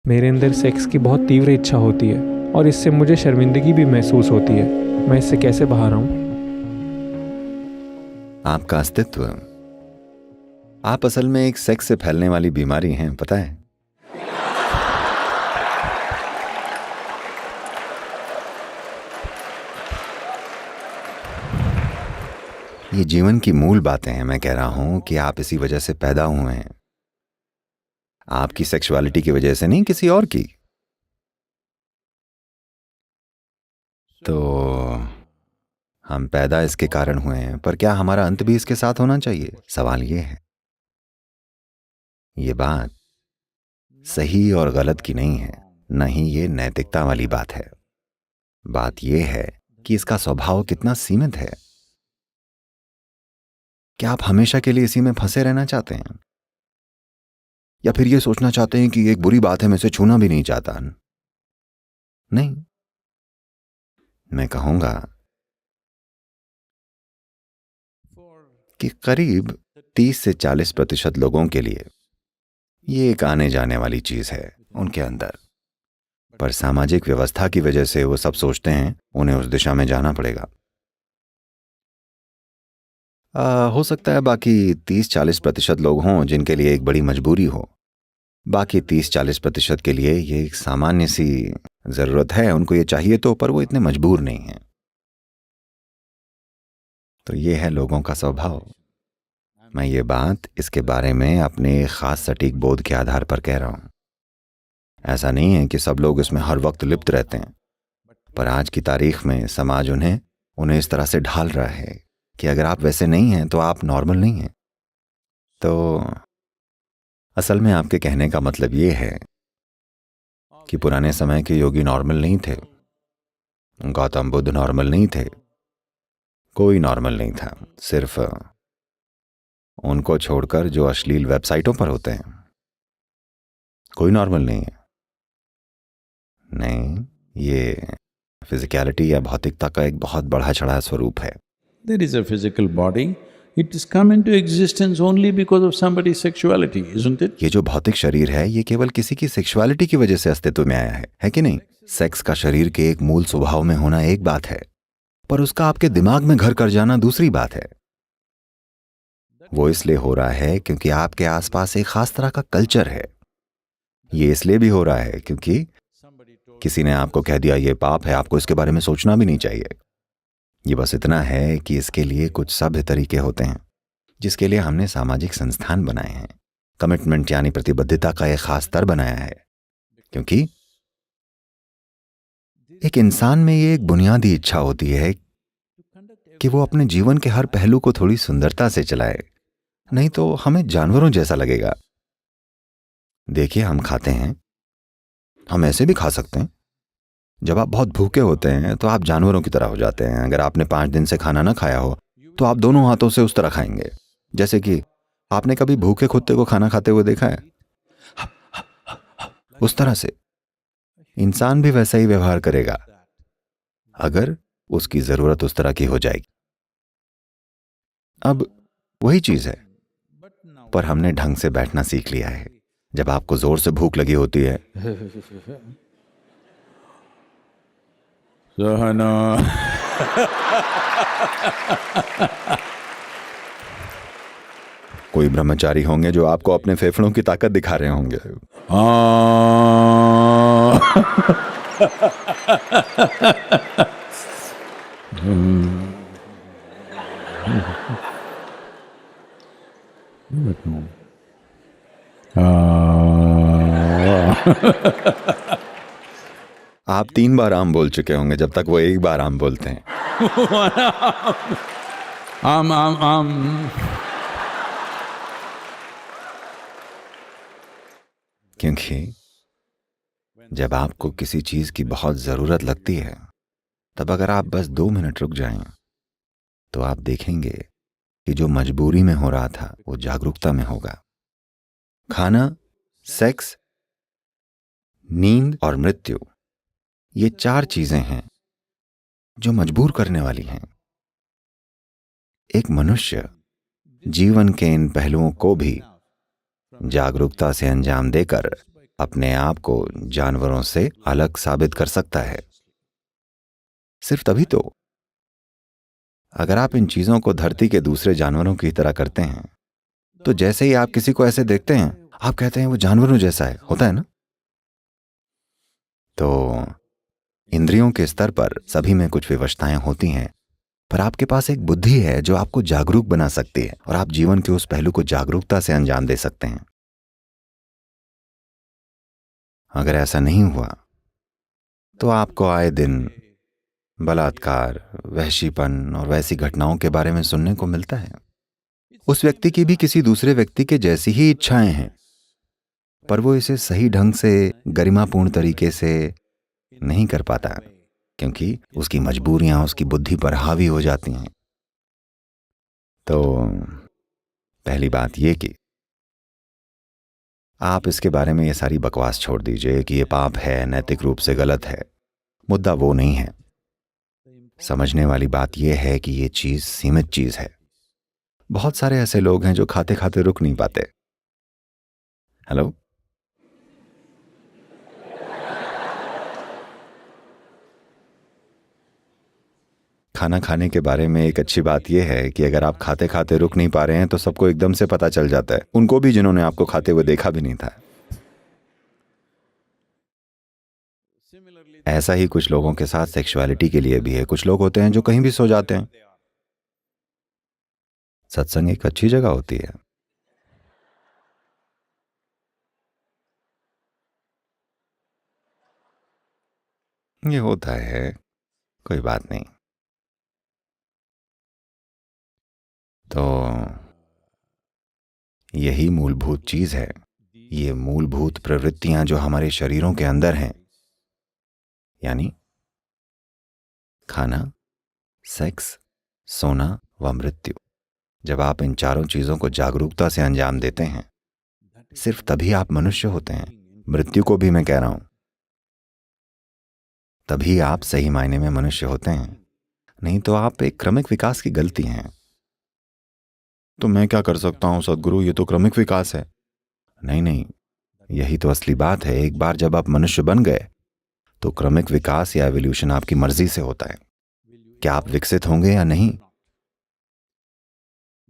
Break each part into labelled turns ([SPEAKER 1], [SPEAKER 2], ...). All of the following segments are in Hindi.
[SPEAKER 1] मेरे अंदर सेक्स की बहुत तीव्र इच्छा होती है और इससे मुझे शर्मिंदगी भी महसूस होती है। मैं इससे कैसे बाहर आऊं?
[SPEAKER 2] आपका अस्तित्व, आप असल में एक सेक्स से फैलने वाली बीमारी हैं, पता है? ये जीवन की मूल बातें हैं। मैं कह रहा हूं कि आप इसी वजह से पैदा हुए हैं। आपकी सेक्सुअलिटी की वजह से नहीं, किसी और की। तो हम पैदा इसके कारण हुए हैं, पर क्या हमारा अंत भी इसके साथ होना चाहिए? सवाल ये है। ये बात सही और गलत की नहीं है, न ही ये नैतिकता वाली बात है। बात यह है कि इसका स्वभाव कितना सीमित है। क्या आप हमेशा के लिए इसी में फंसे रहना चाहते हैं, या फिर ये सोचना चाहते हैं कि एक बुरी बात है, मैं इसे छूना भी नहीं चाहता? नहीं, मैं कहूंगा कि करीब 30 से 40% लोगों के लिए ये एक आने जाने वाली चीज है उनके अंदर। पर सामाजिक व्यवस्था की वजह से वो सब सोचते हैं उन्हें उस दिशा में जाना पड़ेगा। हो सकता है बाकी 30-40% लोग हों जिनके लिए एक बड़ी मजबूरी हो। बाकी 30-40% के लिए ये एक सामान्य सी जरूरत है, उनको ये चाहिए तो, पर वो इतने मजबूर नहीं हैं। तो ये है लोगों का स्वभाव। मैं ये बात इसके बारे में अपने खास सटीक बोध के आधार पर कह रहा हूं। ऐसा नहीं है कि सब लोग इसमें हर वक्त लिप्त रहते हैं, पर आज की तारीख में समाज उन्हें इस तरह से ढाल रहा है कि अगर आप वैसे नहीं हैं तो आप नॉर्मल नहीं हैं। तो असल में आपके कहने का मतलब ये है कि पुराने समय के योगी नॉर्मल नहीं थे, गौतम बुद्ध नॉर्मल नहीं थे, कोई नॉर्मल नहीं था, सिर्फ उनको छोड़कर जो अश्लील वेबसाइटों पर होते हैं। कोई नॉर्मल नहीं है। नहीं, ये फिजिकलिटी या भौतिकता का एक बहुत बढ़ा चढ़ा स्वरूप है।
[SPEAKER 3] There is a physical body, it has come into existence only because of somebody's sexuality, isn't it?
[SPEAKER 2] ये जो भौतिक शरीर है ये केवल किसी की सेक्सुअलिटी की वजह से अस्तित्व में आया है कि नहीं? सेक्स का शरीर के एक मूल स्वभाव में होना एक बात है, पर उसका आपके दिमाग में घर कर जाना दूसरी बात है। वो इसलिए हो रहा है क्योंकि आपके आसपास एक खास तरह का कल्चर है। ये इसलिए भी हो रहा है क्योंकि किसी ने आपको कह दिया ये पाप है, आपको इसके बारे में सोचना भी नहीं चाहिए। ये बस इतना है कि इसके लिए कुछ सभ्य तरीके होते हैं जिसके लिए हमने सामाजिक संस्थान बनाए हैं। कमिटमेंट यानी प्रतिबद्धता का एक खास स्तर बनाया है, क्योंकि एक इंसान में ये एक बुनियादी इच्छा होती है कि वो अपने जीवन के हर पहलू को थोड़ी सुंदरता से चलाए, नहीं तो हमें जानवरों जैसा लगेगा। देखिए, हम खाते हैं, हम ऐसे भी खा सकते हैं। जब आप बहुत भूखे होते हैं तो आप जानवरों की तरह हो जाते हैं। अगर आपने 5 दिन से खाना ना खाया हो तो आप दोनों हाथों से उस तरह खाएंगे, जैसे कि आपने कभी भूखे कुत्ते को खाना खाते हुए देखा है? उस तरह से इंसान भी वैसा ही व्यवहार करेगा अगर उसकी जरूरत उस तरह की हो जाएगी। अब वही चीज है, पर हमने ढंग से बैठना सीख लिया है। जब आपको जोर से भूख लगी होती है
[SPEAKER 3] Sahana.
[SPEAKER 2] कोई ब्रह्मचारी होंगे जो आपको अपने फेफड़ों की ताकत दिखा रहे होंगे। आप 3 बार आम बोल चुके होंगे जब तक वो एक बार आम बोलते हैं।
[SPEAKER 3] आम।
[SPEAKER 2] क्योंकि जब आपको किसी चीज की बहुत जरूरत लगती है, तब अगर आप बस 2 मिनट रुक जाएं तो आप देखेंगे कि जो मजबूरी में हो रहा था वो जागरूकता में होगा। खाना, सेक्स, नींद और मृत्यु, ये 4 चीजें हैं जो मजबूर करने वाली हैं। एक मनुष्य जीवन के इन पहलुओं को भी जागरूकता से अंजाम देकर अपने आप को जानवरों से अलग साबित कर सकता है। सिर्फ तभी तो। अगर आप इन चीजों को धरती के दूसरे जानवरों की तरह करते हैं, तो जैसे ही आप किसी को ऐसे देखते हैं, आप कहते हैं वो जानवरों जैसा है, होता है ना? तो इंद्रियों के स्तर पर सभी में कुछ विवशताएं होती हैं, पर आपके पास एक बुद्धि है जो आपको जागरूक बना सकती है और आप जीवन के उस पहलू को जागरूकता से अंजाम दे सकते हैं। अगर ऐसा नहीं हुआ तो आपको आए दिन बलात्कार, वहशीपन और वैसी घटनाओं के बारे में सुनने को मिलता है। उस व्यक्ति की भी किसी दूसरे व्यक्ति के जैसी ही इच्छाएं हैं, पर वो इसे सही ढंग से, गरिमापूर्ण तरीके से नहीं कर पाता, क्योंकि उसकी मजबूरियां उसकी बुद्धि पर हावी हो जाती हैं। तो पहली बात ये कि आप इसके बारे में ये सारी बकवास छोड़ दीजिए कि ये पाप है, नैतिक रूप से गलत है। मुद्दा वो नहीं है। समझने वाली बात यह है कि ये चीज सीमित चीज है। बहुत सारे ऐसे लोग हैं जो खाते खाते रुक नहीं पाते। हेलो, खाना खाने के बारे में एक अच्छी बात यह है कि अगर आप खाते खाते रुक नहीं पा रहे हैं तो सबको एकदम से पता चल जाता है, उनको भी जिन्होंने आपको खाते हुए देखा भी नहीं था। ऐसा ही कुछ लोगों के साथ सेक्सुअलिटी के लिए भी है। कुछ लोग होते हैं जो कहीं भी सो जाते हैं। सत्संग एक अच्छी जगह होती है। ये होता है, कोई बात नहीं। तो यही मूलभूत चीज है। ये मूलभूत प्रवृत्तियां जो हमारे शरीरों के अंदर हैं, यानी खाना, सेक्स, सोना व मृत्यु। जब आप इन चारों चीजों को जागरूकता से अंजाम देते हैं, सिर्फ तभी आप मनुष्य होते हैं। मृत्यु को भी मैं कह रहा हूं, तभी आप सही मायने में मनुष्य होते हैं। नहीं तो आप एक क्रमिक विकास की गलती हैं। तो मैं क्या कर सकता हूं सद्गुरु, ये तो क्रमिक विकास है। नहीं, यही तो असली बात है। एक बार जब आप मनुष्य बन गए तो क्रमिक विकास या एवोल्यूशन आपकी मर्जी से होता है। क्या आप विकसित होंगे या नहीं?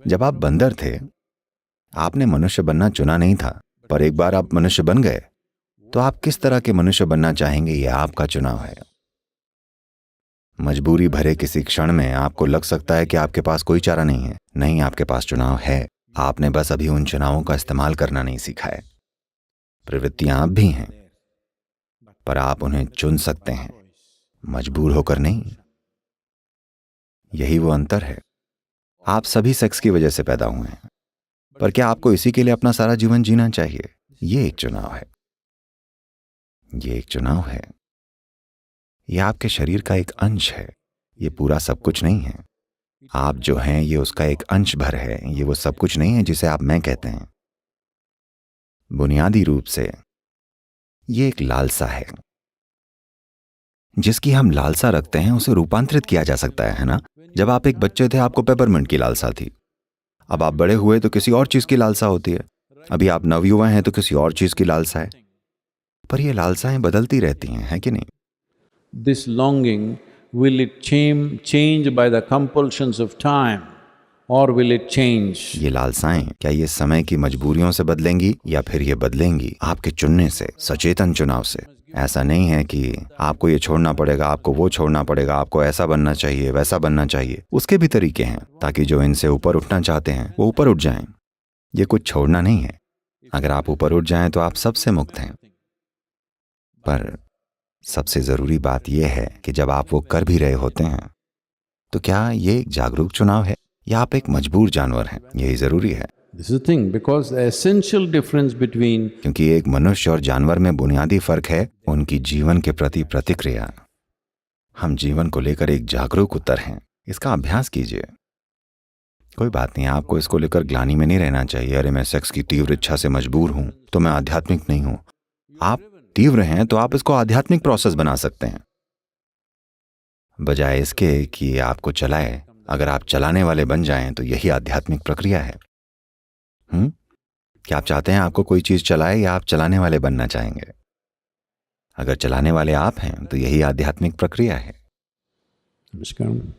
[SPEAKER 2] जब आप बंदर थे, आपने मनुष्य बनना चुना नहीं था, पर एक बार आप मनुष्य बन गए तो आप किस तरह के मनुष्य बनना चाहेंगे, यह आपका चुनाव है। मजबूरी भरे किसी क्षण में आपको लग सकता है कि आपके पास कोई चारा नहीं है। नहीं, आपके पास चुनाव है। आपने बस अभी उन चुनावों का इस्तेमाल करना नहीं सीखा है। प्रवृत्तियां आप भी हैं, पर आप उन्हें चुन सकते हैं, मजबूर होकर नहीं। यही वो अंतर है। आप सभी सेक्स की वजह से पैदा हुए हैं, पर क्या आपको इसी के लिए अपना सारा जीवन जीना चाहिए? ये एक चुनाव है। ये एक चुनाव है। यह आपके शरीर का एक अंश है। ये पूरा सब कुछ नहीं है। आप जो हैं ये उसका एक अंश भर है। ये वो सब कुछ नहीं है जिसे आप मैं कहते हैं। बुनियादी रूप से ये एक लालसा है। जिसकी हम लालसा रखते हैं उसे रूपांतरित किया जा सकता है ना? जब आप एक बच्चे थे आपको पेपरमिंट की लालसा थी। अब आप बड़े हुए तो किसी और चीज की लालसा होती है। अभी आप नवयुवा हैं तो किसी और चीज की लालसा है। पर ये लालसाएं बदलती रहती हैं, है कि नहीं?
[SPEAKER 3] This longing, will it change by the compulsions of time or will it change?
[SPEAKER 2] ये लालसाएं क्या ये समय की मजबूरियों से बदलेंगी या फिर ये बदलेंगी आपके चुनने से, सचेतन चुनाव से? ऐसा नहीं है कि आपको ये छोड़ना पड़ेगा, आपको वो छोड़ना पड़ेगा, आपको ऐसा बनना चाहिए, वैसा बनना चाहिए। उसके भी तरीके हैं ताकि जो इनसे ऊपर उठना चाहते हैं वो ऊपर उठ जाएं। ये कुछ छोड़ना नहीं है। अगर आप ऊपर उठ जाएं तो आप सबसे मुक्त हैं। पर सबसे जरूरी बात यह है कि जब आप वो कर भी रहे होते हैं तो क्या ये एक जागरूक चुनाव है या आप एक मजबूर जानवर हैं? यही जरूरी है।
[SPEAKER 3] This is the thing, because the essential difference between
[SPEAKER 2] क्योंकि एक मनुष्य और जानवर में बुनियादी फर्क है उनकी जीवन के प्रति प्रतिक्रिया। हम जीवन को लेकर एक जागरूक उत्तर हैं। इसका अभ्यास कीजिए। कोई बात नहीं, आपको इसको लेकर ग्लानि में नहीं रहना चाहिए। अरे मैं सेक्स की तीव्र इच्छा से मजबूर हूं तो मैं आध्यात्मिक नहीं हूं। आप तीव्र हैं तो आप इसको आध्यात्मिक प्रोसेस बना सकते हैं, बजाय इसके कि आपको चलाए। अगर आप चलाने वाले बन जाएं तो यही आध्यात्मिक प्रक्रिया है। क्या आप चाहते हैं आपको कोई चीज चलाए या आप चलाने वाले बनना चाहेंगे? अगर चलाने वाले आप हैं तो यही आध्यात्मिक प्रक्रिया है।
[SPEAKER 3] नमस्कार।